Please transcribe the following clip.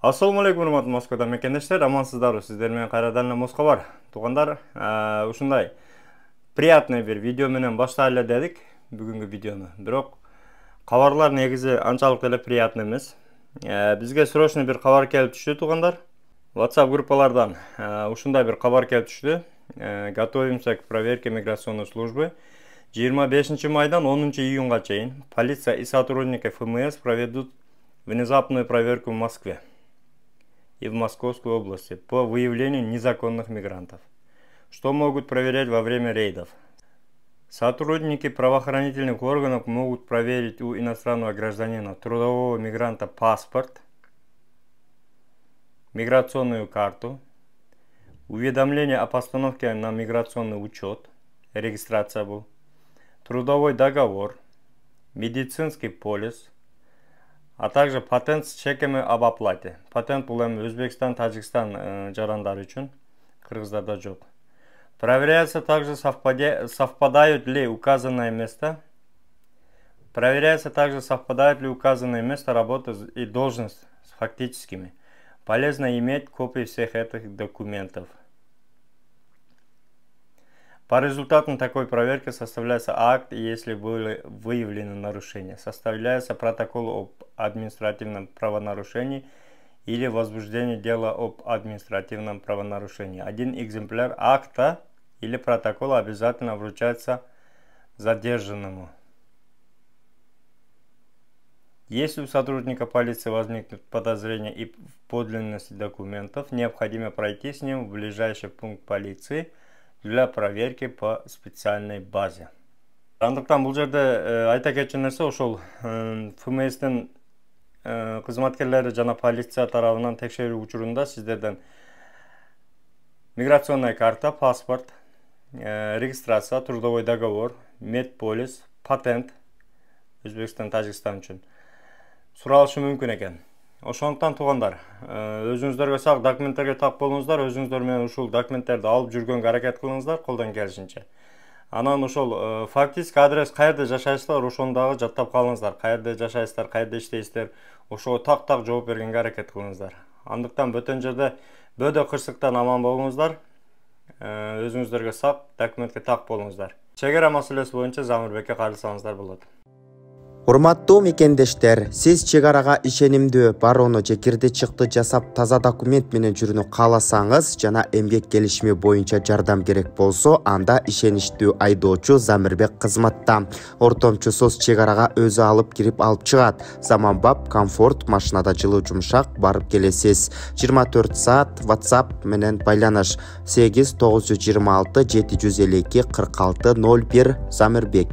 Ассаламу алейкум, урматтуу Москвада мекендештер, амансыздарбы? Сиздер менен кайрадан эле Москва бар. Туугандар, ушундай приятный бир видео менен баштайлы дедик бүгүнкү видеону. Бирок кабарлар негизи анчалык эле приятный эмес. Бизге срочный бир кабар келип түштү, туугандар. WhatsApp группалардан ушундай бир кабар келип түштү. Готовимся к проверке миграционной службы. 25 майдан 10 июнга чейин полиция и сотрудники ФМС проведут внезапную проверку в Москве и в Московской области по выявлению незаконных мигрантов, что могут проверять во время рейдов. Сотрудники правоохранительных органов могут проверить у иностранного гражданина трудового мигранта паспорт, миграционную карту, уведомление о постановке на миграционный учет, регистрация был, трудовой договор, медицинский полис, а также патент с чеками об оплате. Патент был Өзбекстан, Таджикстан жарандары үчүн, кыргыздарда жок. Проверяется также, совпадают ли указанное место. Проверяется также, совпадает ли указанное место работы и должность с фактическими. Полезно иметь копии всех этих документов. По результатам такой проверки составляется акт, и если были выявлены нарушения, составляется протокол об административном правонарушении или возбуждении дела об административном правонарушении. Один экземпляр акта или протокола обязательно вручается задержанному. Если у сотрудника полиции возникнет подозрение и в подлинности документов, необходимо пройти с ним в ближайший пункт полиции для проверки по специальной базе. Андыктан бул жерде айта кетчү нерсе ошол ФМСтин кызматкерлери жана полиция тарабынан текшерүү учурунда сиздерден миграционная карта, паспорт, регистрация, трудовой договор, медполис, патент Өзбекстан, Тажикстан үчүн суралышы мүмкүн экен. Ошондуктан туугандар, өзүңүздөргө сак документтерге так болуңуздар, өзүңүздөр менен ушул документтерди алып жүргөнгө аракет кылыңыздар колдон келишинче. Анан ошол фактически адрес каерде жашайсыздар, ошону дагы жаттап калыңыздар. Каерде жашайсыздар, каерде иштейсиздер, ошого так жооп бергенге аракет кылыңыздар. Андыктан бөтөн жерде бөдө кырсыктан аман болуңуздар. Өзүңүздөргө сак документке так болуңуздар. Чек ара маселеси боюнча Замирбекке кайрылсаңыздар болот. Урматтуу мекендештер, сиз чек арага ишенимдүү барууну же кирди чыкты жасап таза документ менен жүрүүнү кааласаңыз жана эмгек келишими боюнча жардам керек болсо, анда ишеничтүү айдоочу Замирбек кызматта. Ортомчусуз чек арага өзү алып кирип алып чыгат. Заманбап, комфорт, машинада жылуу жумшак барып келесиз. 24 саат WhatsApp менен байланыш 8 926 752 46 01 Замирбек.